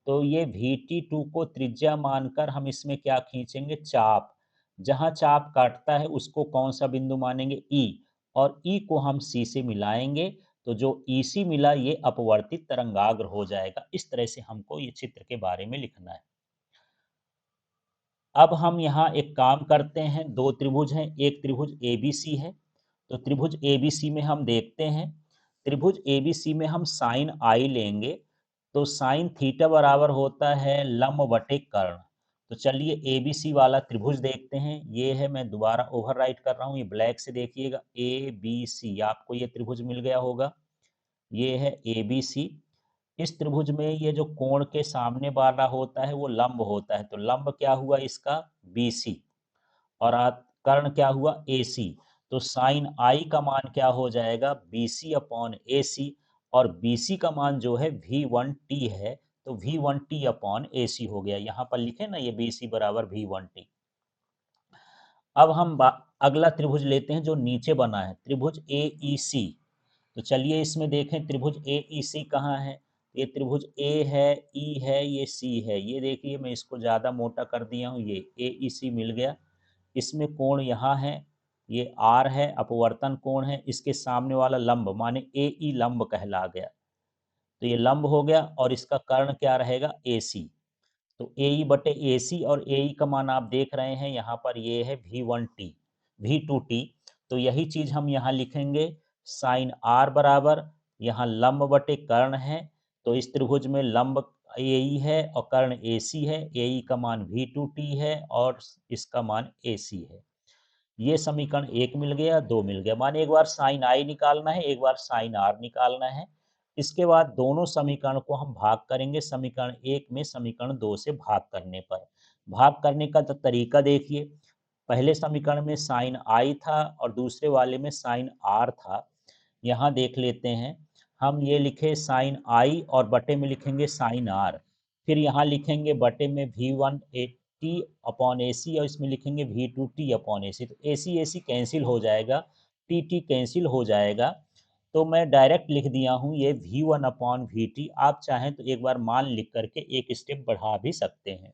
Speaker 1: तो ये vt2 को त्रिज्या मानकर हम इसमें क्या खींचेंगे, चाप। जहाँ चाप काटता है उसको कौन सा बिंदु मानेंगे, E, और E को हम C से मिलाएंगे, तो जो EC मिला ये अपवर्तित तरंगाग्र हो जाएगा। इस तरह से हमको ये चित्र के बारे में लिखना है। अब हम यहाँ एक काम करते हैं, दो त्रिभुज हैं, एक त्रिभुज ABC है। तो त्रिभुज ABC में हम देखते हैं, त्रिभुज ABC में हम साइन आई लेंगे, तो साइन थीटा बराबर होता है लंब बटे कर्ण। तो चलिए ABC वाला त्रिभुज देखते हैं। ये है, मैं दोबारा ओवरराइट कर रहा हूँ, ये ब्लैक से देखिएगा, ABC, आपको ये त्रिभुज मिल गया होगा। ये है ABC। इस त्रिभुज में ये जो कोण के सामने वाला होता है वो लंब होता है, तो लंब क्या हुआ इसका, BC, और कर्ण क्या हुआ, AC। तो साइन आई का मान क्या हो जाएगा, BC अपॉन AC। और BC का मान जो है V1T है, तो V1T अपॉन AC हो गया। यहाँ पर लिखे ना ये BC बराबर V1T। अब हम अगला त्रिभुज लेते हैं जो नीचे बना है, त्रिभुज AEC। तो चलिए इसमें देखें त्रिभुज AEC कहाँ है। ये त्रिभुज A है, E है, ये C है। ये देखिए मैं इसको ज़्यादा मोटा कर दिया हूँ, ये AEC मिल गया। इसमें कोण यहाँ है, ये R है, अपवर्तन कोण है। इसके सामने वाला लंब माने AE लंब कहला गया, तो ये लंब हो गया। और इसका कर्ण क्या रहेगा, AC। तो AE बटे AC, और AE का मान आप देख रहे हैं यहाँ पर, ये है V1T V2T। तो यही चीज हम यहाँ लिखेंगे, साइन R बराबर, यहाँ लंब बटे कर्ण है। तो इस त्रिभुज में लंब AE है और कर्ण AC है। AE का मान V2T है और इसका मान AC है। ये समीकरण 1 मिल गया, 2 मिल गया। माने एक बार साइन आई निकालना है, एक बार साइन आर निकालना है। इसके बाद दोनों समीकरण को हम भाग करेंगे, समीकरण 1 में समीकरण 2 से भाग करने पर। भाग करने का तो तरीका देखिए, पहले समीकरण में साइन आई था और दूसरे वाले में साइन आर था। यहाँ देख लेते हैं, हम ये लिखे साइन आई और बटे में लिखेंगे साइन आर। फिर यहाँ लिखेंगे बटे में V1T अपॉन AC, और इसमें लिखेंगे V2T अपॉन AC। तो AC AC कैंसिल हो जाएगा, TT कैंसिल हो जाएगा। तो मैं डायरेक्ट लिख दिया हूँ ये V1 अपॉन VT। आप चाहें तो एक बार मान लिख करके एक स्टेप बढ़ा भी सकते हैं।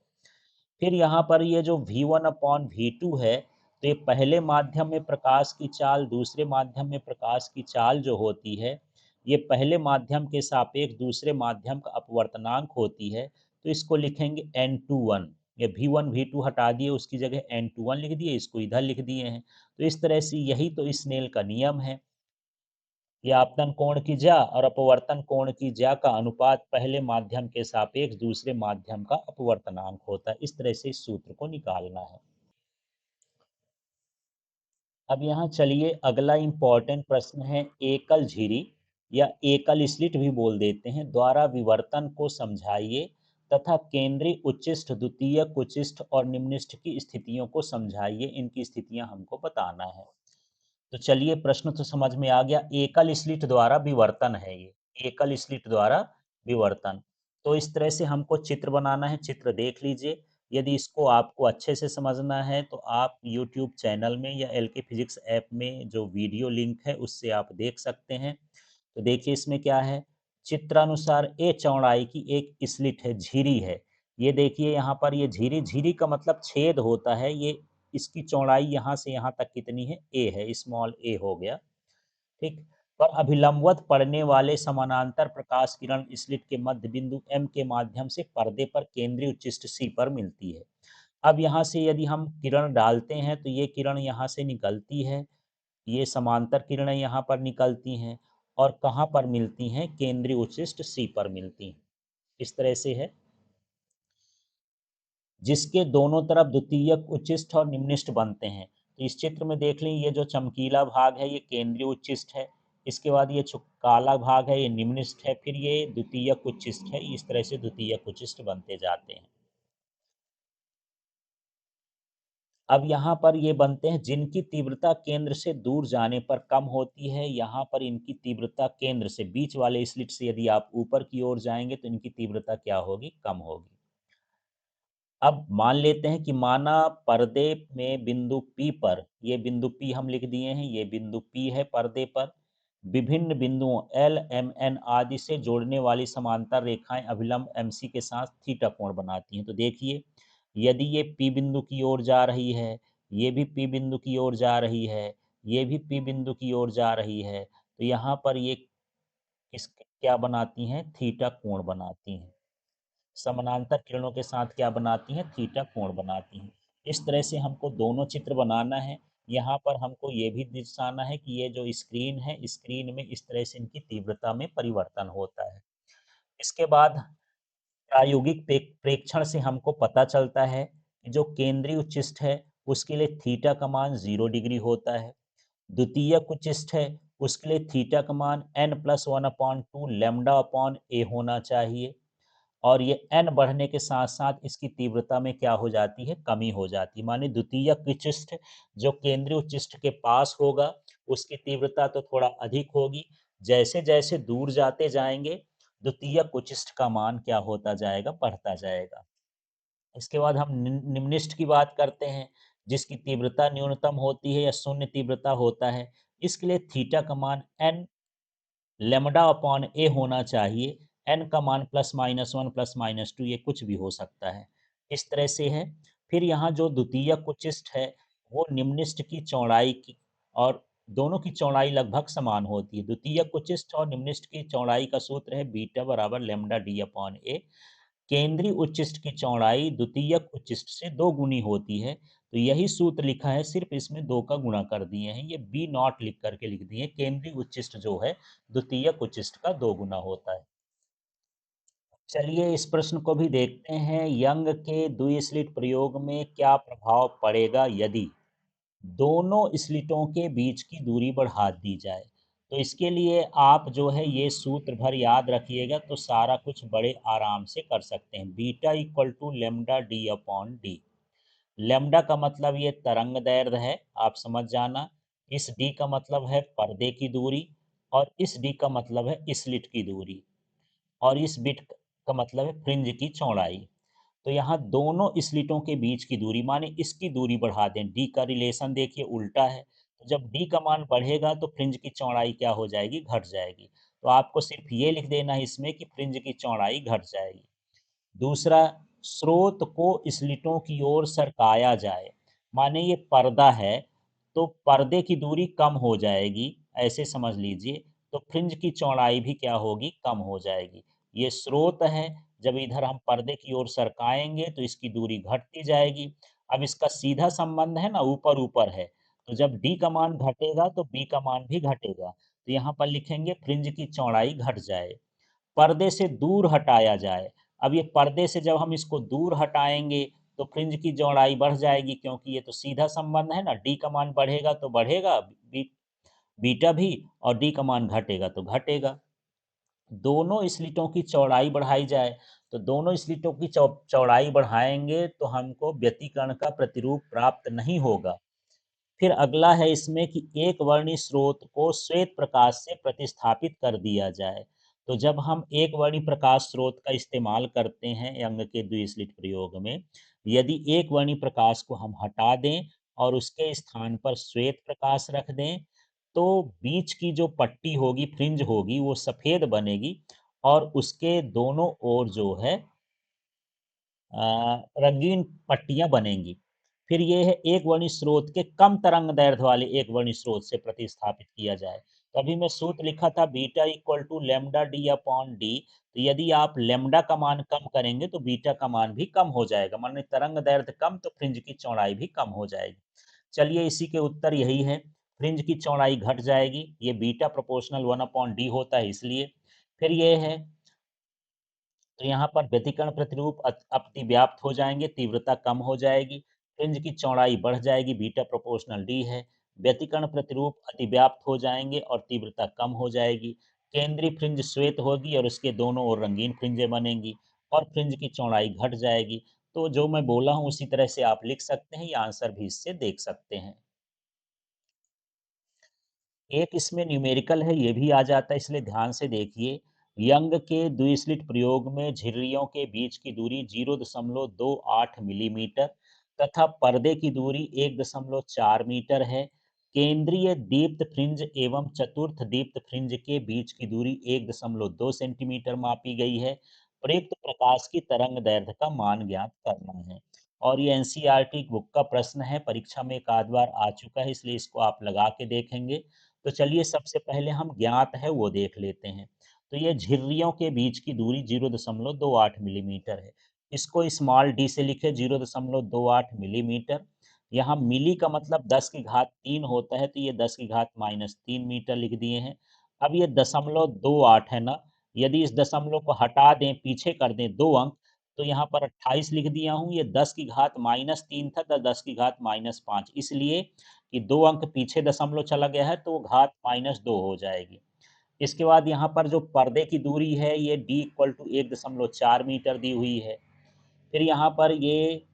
Speaker 1: फिर यहाँ पर ये जो V1 अपॉन V2 है, तो ये पहले माध्यम में प्रकाश की चाल, दूसरे माध्यम में प्रकाश की चाल जो होती है, ये पहले माध्यम के सापेक्ष दूसरे माध्यम का अपवर्तनांक होती है। तो इसको लिखेंगे N21। ये V1 V2 हटा दिए, उसकी जगह N21 लिख दिए, इसको इधर लिख दिए हैं। तो इस तरह से यही तो स्नेल का नियम है। ये आपतन कोण की ज्या और अपवर्तन कोण की ज्या का अनुपात पहले माध्यम के सापेक्ष दूसरे माध्यम का अपवर्तनांक होता है। इस तरह से इस सूत्र को निकालना है। अब यहाँ चलिए अगला इंपॉर्टेंट प्रश्न है, एकल झिरी या एकल स्लिट भी बोल देते हैं द्वारा विवर्तन को समझाइए तथा केंद्रीय उच्चिष्ट, द्वितीयक उच्चिष्ट और निम्निष्ठ की स्थितियों को समझाइए। इनकी स्थितियां हमको बताना है। तो चलिए प्रश्न तो समझ में आ गया, एकल स्लिट द्वारा विवर्तन है ये, एकल स्लिट द्वारा विवर्तन। तो इस तरह से हमको चित्र बनाना है, चित्र देख लीजिए। यदि इसको आपको अच्छे से समझना है तो आप YouTube चैनल में या LK फिजिक्स ऐप में जो वीडियो लिंक है उससे आप देख सकते हैं। तो देखिए इसमें क्या है, चित्रानुसार ए चौड़ाई की एक स्लिट है, झिरी है। ये देखिए यहाँ पर, ये झिरी, झिरी का मतलब छेद होता है। ये इसकी चौड़ाई यहाँ से यहाँ तक कितनी है, ए है, स्मॉल ए हो गया। ठीक। पर अभिलंबवत पड़ने वाले समानांतर प्रकाश किरण स्लिट के मध्य बिंदु एम के माध्यम से पर्दे पर केंद्रीय उच्चिष्ट सी पर मिलती है। अब यहाँ से यदि हम किरण डालते हैं तो ये किरण यहाँ से निकलती है, ये समांतर किरणें यहाँ पर निकलती हैं और कहाँ पर मिलती हैं, केंद्रीय उच्चिष्ट सी पर मिलती हैं। इस तरह से है, जिसके दोनों तरफ द्वितीयक उच्चिष्ट और निम्निष्ठ बनते हैं। तो इस चित्र में देख लें, ये जो चमकीला भाग है ये केंद्रीय उच्चिष्ट है, इसके बाद ये काला भाग है ये निम्निष्ठ है, फिर ये द्वितीयक उच्चिष्ट है। इस तरह से द्वितीयक उच्चिष्ट बनते जाते हैं। अब यहाँ पर ये बनते हैं जिनकी तीव्रता केंद्र से दूर जाने पर कम होती है। यहाँ पर इनकी तीव्रता केंद्र से, बीच वाले स्लिट से यदि आप ऊपर की ओर जाएंगे तो इनकी तीव्रता क्या होगी, कम होगी। अब मान लेते हैं कि माना पर्दे में बिंदु P पर, ये बिंदु P हम लिख दिए हैं, ये बिंदु P है पर्दे पर, विभिन्न बिंदुओं L, M, N आदि से जोड़ने वाली समांतर रेखाएं अभिलंब MC के साथ थीटा कोण बनाती हैं। तो देखिए, यदि ये P बिंदु की ओर जा रही है, ये भी P बिंदु की ओर जा रही है, ये भी P बिंदु की ओर जा रही है, तो यहाँ पर ये किस क्या बनाती हैं, थीटा कोण बनाती हैं। समानांतर किरणों के साथ क्या बनाती हैं, थीटा कोण बनाती हैं। इस तरह से हमको दोनों चित्र बनाना है। यहाँ पर हमको ये भी दर्शाना है कि ये जो स्क्रीन है, स्क्रीन में इस तरह से इनकी तीव्रता में परिवर्तन होता है। इसके बाद प्रायोगिक प्रेक्षण से हमको पता चलता है कि जो केंद्रीय उच्चिष्ट है उसके लिए थीटा का मान 0 डिग्री होता है। द्वितीयक उच्चिष्ट है उसके लिए थीटा का मान n+1/2 लैम्डा अपॉन ए होना चाहिए। और ये n बढ़ने के साथ साथ इसकी तीव्रता में क्या हो जाती है, कमी हो जाती है। माने द्वितीयक विशिष्ट जो केंद्रीय उच्चिष्ट के पास होगा उसकी तीव्रता तो थोड़ा अधिक होगी, जैसे जैसे दूर जाते जाएंगे द्वितीयक उच्चिष्ट का मान क्या होता जाएगा, बढ़ता जाएगा। इसके बाद हम निम्निष्ठ की बात करते हैं, जिसकी तीव्रता न्यूनतम होती है या शून्य तीव्रता होता है। इसके लिए थीटा का मान एन लेमडा अपॉन ए होना चाहिए। एन का मान +-1 +-2 ये कुछ भी हो सकता है। इस तरह से है। फिर यहाँ जो द्वितीयक उच्चिष्ट है वो निम्निष्ठ की चौड़ाई की, और दोनों की चौड़ाई लगभग समान होती है। द्वितीयक उच्चिष्ट और निम्निष्ठ की चौड़ाई का सूत्र है बीटा बराबर लैम्डा डी अपॉन ए। केंद्रीय उच्चिष्ट की चौड़ाई द्वितीयक उच्चिष्ट से 2 गुनी होती है। तो यही सूत्र लिखा है, सिर्फ इसमें 2 का गुणा कर दिए हैं, ये बी नॉट लिख करके लिख दिए। केंद्रीय उच्चिष्ट जो है द्वितीयक उच्चिष्ट का 2 गुना होता है। चलिए इस प्रश्न को भी देखते हैं। यंग के द्विस्लिट प्रयोग में क्या प्रभाव पड़ेगा यदि दोनों स्लिटों के बीच की दूरी बढ़ा दी जाए। तो इसके लिए आप जो है ये सूत्र भर याद रखिएगा, तो सारा कुछ बड़े आराम से कर सकते हैं। Beta equal to lambda D upon D. Lambda का मतलब ये तरंग दैर्ध्य है, आप समझ जाना। इस डी का मतलब है पर्दे की दूरी, और इस डी का मतलब है स्लिट की दूरी, और इस बिट का मतलब है फ्रिंज की चौड़ाई। तो यहाँ दोनों स्लिटों के बीच की दूरी माने इसकी दूरी बढ़ा दें। डी का रिलेशन देखिए उल्टा है, तो जब डी का मान बढ़ेगा तो फ्रिंज की चौड़ाई क्या हो जाएगी, घट जाएगी। तो आपको सिर्फ ये लिख देना है इसमें कि फ्रिंज की चौड़ाई घट जाएगी। दूसरा, स्रोत को स्लिटों की ओर सरकाया जाए, माने ये पर्दा है तो पर्दे की दूरी कम हो जाएगी, ऐसे समझ लीजिए। तो फ्रिंज की चौड़ाई भी क्या होगी, कम हो जाएगी। ये स्रोत है, जब इधर हम पर्दे की ओर सरकाएंगे तो इसकी दूरी घटती जाएगी। अब इसका सीधा संबंध है ना, ऊपर ऊपर है, तो जब डी का मान घटेगा तो बी का मान भी घटेगा। तो यहाँ पर लिखेंगे फ्रिंज की चौड़ाई घट जाए। पर्दे से दूर हटाया जाए। अब ये पर्दे से जब हम इसको दूर हटाएंगे तो फ्रिंज की चौड़ाई बढ़ जाएगी, क्योंकि ये तो सीधा संबंध है ना, डी का मान बढ़ेगा तो बढ़ेगा बीटा भी, और डी का मान घटेगा तो घटेगा। दोनों स्लिटों की चौड़ाई बढ़ाई जाए, तो दोनों स्लिटों की चौड़ाई बढ़ाएंगे तो हमको व्यतिकर्ण का प्रतिरूप प्राप्त नहीं होगा। फिर अगला है इसमें कि एक वर्णी स्रोत को श्वेत प्रकाश से प्रतिस्थापित कर दिया जाए। तो जब हम एक वर्णी प्रकाश स्रोत का इस्तेमाल करते हैं अंग के द्विस्लिट प्रयोग में, यदि एक वर्णी प्रकाश को हम हटा दें और उसके स्थान पर श्वेत प्रकाश रख दें, तो बीच की जो पट्टी होगी, फ्रिंज होगी, वो सफ़ेद बनेगी, और उसके दोनों ओर जो है रंगीन पट्टियां बनेंगी। फिर ये है एक वर्णी स्रोत के कम तरंग दैर्ध्य वाले एक वर्णी स्रोत से प्रतिस्थापित किया जाए। तो अभी मैं सूत्र लिखा था beta equal to lambda D upon D. तो यदि आप लेमडा का मान कम करेंगे तो बीटा का मान भी कम हो जाएगा, माने तरंग दैर्ध्य कम तो फ्रिंज की चौड़ाई भी कम हो जाएगी। चलिए इसी के उत्तर यही है, फ्रिंज की चौड़ाई घट जाएगी, ये बीटा प्रोपोर्शनल 1/d होता है इसलिए। फिर ये है, तो यहाँ पर व्यतिकर्ण प्रतिरूप अतिव्याप्त हो जाएंगे, तीव्रता कम हो जाएगी, फ्रिंज की चौड़ाई बढ़ जाएगी, बीटा प्रोपोर्शनल डी है। व्यतिकर्ण प्रतिरूप अतिव्याप्त हो जाएंगे और तीव्रता कम हो जाएगी। केंद्रीय फ्रिंज श्वेत होगी और उसके दोनों ओर रंगीन फ्रिंजें बनेंगी, और फ्रिंज की चौड़ाई घट जाएगी। तो जो मैं बोला हूँ उसी तरह से आप लिख सकते हैं, या आंसर भी इससे देख सकते हैं। एक इसमें न्यूमेरिकल है, ये भी आ जाता है, इसलिए ध्यान से देखिए। यंग के द्विस्लिट प्रयोग में झिर्रियों के बीच की दूरी 0.28 मिलीमीटर तथा पर्दे की दूरी 1.4 मीटर है। केंद्रीय दीप्त फ्रिंज एवं चतुर्थ दीप्त फ्रिंज के बीच की दूरी 1.2 सेंटीमीटर मापी गई है। प्रयुक्त प्रकाश की तरंग दैर्ध्य का मान ज्ञात करना है। और ये एनसीईआरटी बुक का प्रश्न है, परीक्षा में एक आध बार आ चुका है, इसलिए इसको आप लगा के देखेंगे। तो चलिए सबसे पहले हम ज्ञात है वो देख लेते हैं। तो ये झिर्रियों के बीच की दूरी 0.28 मिलीमीटर है। इसको स्मॉल डी से लिखे 0.28 मिलीमीटर। यहाँ मिली का मतलब 10 की घात 3 होता है, तो ये 10 की घात -3 मीटर लिख दिए हैं। अब ये 0.28 है ना, यदि इस दशमलव को हटा दें, पीछे कर दें 2 अंक, तो यहाँ पर 28 लिख दिया हूँ। ये 10 की घात -3 था, तो 10 की घात -5, इसलिए कि 2 अंक पीछे दशमलव चला गया है तो वो घात -2 हो जाएगी। इसके बाद यहाँ पर जो पर्दे की दूरी है ये d इक्वल टू 1.4 मीटर दी हुई है। फिर यहाँ पर ये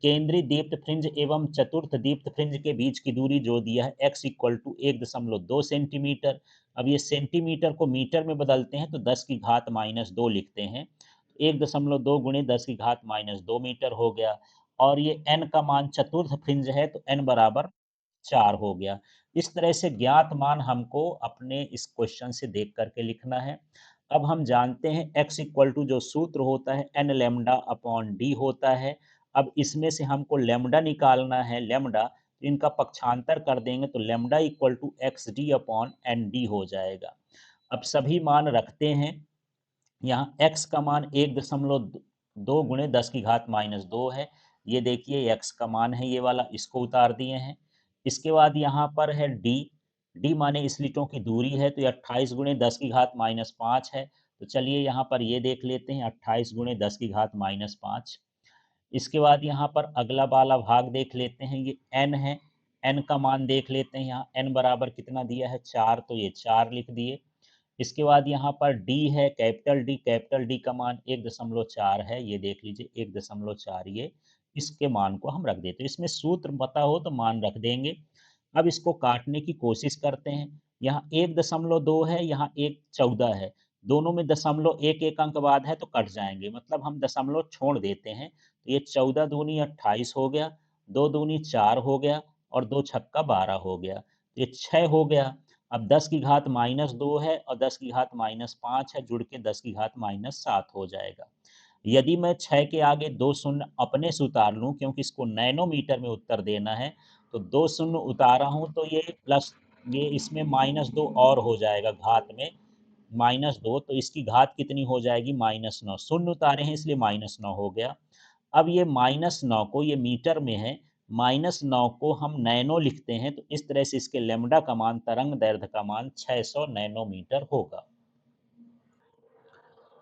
Speaker 1: केंद्रीय दीप्तफ्रिंज एवं चतुर्थ दीप्तफ्रिंज के बीच की दूरी जो दिया है x इक्वल टू 1.2 सेंटीमीटर। अब ये सेंटीमीटर को मीटर में बदलते हैं तो 10 की घात -2 लिखते हैं। 1.2 गुणे 10 की घात -2 मीटर हो गया। और ये n का मान चतुर्थ फ्रिंज है तो n बराबर 4 हो गया। इस तरह से ज्ञात मान हमको अपने इस क्वेश्चन से देख करके लिखना है। अब हम जानते हैं x इक्वल टू जो सूत्र होता है n लैम्डा अपॉन डी होता है। अब इसमें से हमको लैम्डा निकालना है, लैम्डा इनका पक्षांतर कर देंगे तो lambda equal to X D upon N D हो जाएगा। अब सभी मान रखते हैं। यहाँ x का मान 1.2 गुणे 10 की घात -2 है। ये देखिए x का मान है ये वाला, इसको उतार दिए हैं। इसके बाद यहाँ पर है d, d माने स्लिटों की दूरी है तो ये 28 गुणे 10 की घात -5 है। तो चलिए यहाँ पर ये देख लेते हैं 28 गुणे 10 की घात -5। इसके बाद यहाँ पर अगला वाला भाग देख लेते हैं, ये n है। n का मान देख लेते हैं, यहाँ n बराबर कितना दिया है 4, तो ये 4 लिख दिए। इसके बाद यहाँ पर d है, कैपिटल D का मान 1.4 है, ये देख लीजिए 1.4, ये इसके मान को हम रख देते हैं। इसमें सूत्र पता हो तो मान रख देंगे। अब इसको काटने की कोशिश करते हैं। यहाँ 1.2 है, यहाँ 1.14 है, दोनों में दशमलव एक एक अंक बाद है तो कट जाएंगे, मतलब हम दशमलव छोड़ देते हैं। तो ये 14 दूनी 28 हो गया, 2 दूनी 4 हो गया और 2 छक्का 12 हो गया, ये 6 हो गया। अब 10 की घात -2 है और 10 की घात -5 है, जुड़ के 10 की घात -7 हो जाएगा। यदि मैं 6 के आगे 2 शून्य अपने से उतार लूँ, क्योंकि इसको नैनोमीटर में उत्तर देना है, तो 2 शून्य उतारा हूँ तो ये प्लस, ये इसमें -2 और हो जाएगा घात में, -2, तो इसकी घात कितनी हो जाएगी -9। शून्य उतारे हैं इसलिए -9 हो गया। अब ये -9 को, ये मीटर में है, -9 को हम नैनो लिखते हैं तो इस तरह से इसके लैम्डा का मान, तरंग दैर्ध्य का मान 600 नैनोमीटर होगा।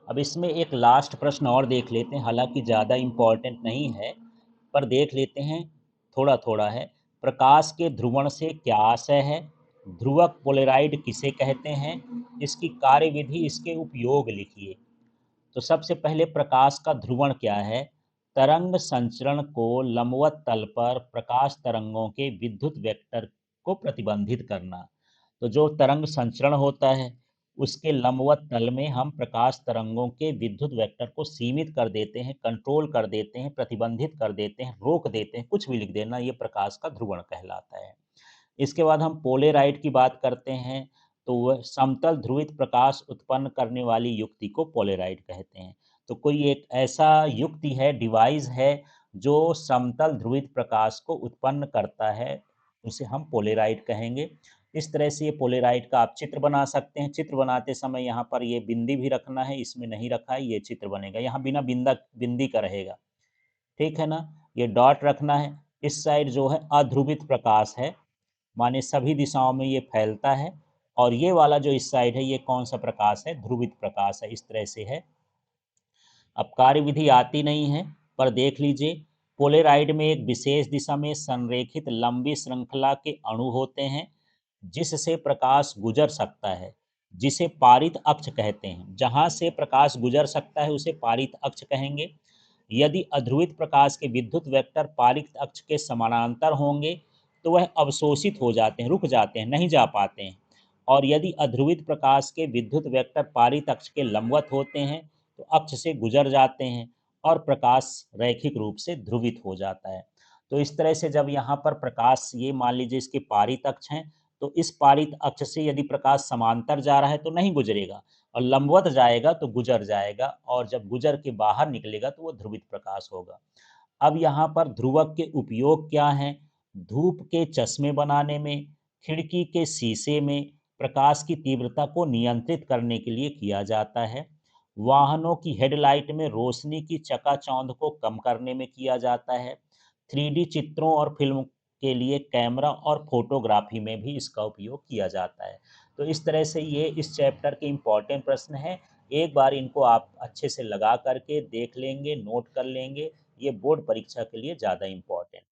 Speaker 1: अब इसमें एक लास्ट प्रश्न और देख लेते हैं, हालांकि ज़्यादा इम्पोर्टेंट नहीं है पर देख लेते हैं, थोड़ा थोड़ा है। प्रकाश के ध्रुवण से क्या आशय है? ध्रुवक पोलेराइड किसे कहते हैं? इसकी कार्यविधि, इसके उपयोग लिखिए। तो सबसे पहले प्रकाश का ध्रुवण क्या है? तरंग संचरण को लंबवत तल पर प्रकाश तरंगों के विद्युत वेक्टर को प्रतिबंधित करना। तो जो तरंग संचरण होता है उसके लंबवत तल में हम प्रकाश तरंगों के विद्युत वेक्टर को सीमित कर देते हैं, कंट्रोल कर देते हैं, प्रतिबंधित कर देते हैं, रोक देते हैं, कुछ भी लिख देना, ये प्रकाश का ध्रुवण कहलाता है। इसके बाद हम पोलेराइड की बात करते हैं, तो वह समतल ध्रुवित प्रकाश उत्पन्न करने वाली युक्ति को पोलेराइड कहते हैं। तो कोई एक ऐसा युक्ति है, डिवाइस है, जो समतल ध्रुवित प्रकाश को उत्पन्न करता है, उसे हम पोलेराइड कहेंगे। इस तरह से ये पोलेराइड का आप चित्र बना सकते हैं। चित्र बनाते समय यहाँ पर ये बिंदी भी रखना है, इसमें नहीं रखा है, ये चित्र बनेगा, यहाँ बिना बिंदी का रहेगा, ठीक है ना। ये डॉट रखना है। इस साइड जो है अध्रुवित प्रकाश है, माने सभी दिशाओं में ये फैलता है। और ये वाला जो इस साइड है, ये कौन सा प्रकाश है? ध्रुवित प्रकाश है, इस तरह से है। अब कार्यविधि आती नहीं है पर देख लीजिए, पोलेराइड में एक विशेष दिशा में संरेखित लंबी श्रृंखला के अणु होते हैं जिससे प्रकाश गुजर सकता है, जिसे पारित अक्ष कहते हैं। जहां से प्रकाश गुजर सकता है उसे पारित अक्ष कहेंगे। यदि अध्रुवित प्रकाश के विद्युत वेक्टर पारित अक्ष के समानांतर होंगे तो वह अवशोषित हो जाते हैं, रुक जाते हैं, नहीं जा पाते हैं। और यदि अध्रुवित प्रकाश के विद्युत वेक्टर पारित अक्ष के लंबवत होते हैं तो अक्ष से गुजर जाते हैं और प्रकाश रैखिक रूप से ध्रुवित हो जाता है। तो इस तरह से जब यहाँ पर प्रकाश, ये मान लीजिए इसके पारित अक्ष हैं, तो इस पारित अक्ष से यदि प्रकाश समांतर जा रहा है तो नहीं गुजरेगा, और लंबवत जाएगा तो गुजर जाएगा, और जब गुजर के बाहर निकलेगा तो वो ध्रुवित प्रकाश होगा। अब यहाँ पर ध्रुवक के उपयोग क्या हैं? धूप के चश्मे बनाने में, खिड़की के शीशे में, प्रकाश की तीव्रता को नियंत्रित करने के लिए किया जाता है। वाहनों की हेडलाइट में रोशनी की चकाचौंध को कम करने में किया जाता है। 3D चित्रों और फिल्म के लिए कैमरा और फोटोग्राफी में भी इसका उपयोग किया जाता है। तो इस तरह से ये इस चैप्टर के इम्पॉर्टेंट प्रश्न हैं। एक बार इनको आप अच्छे से लगा करके देख लेंगे, नोट कर लेंगे, ये बोर्ड परीक्षा के लिए ज़्यादा इम्पॉर्टेंट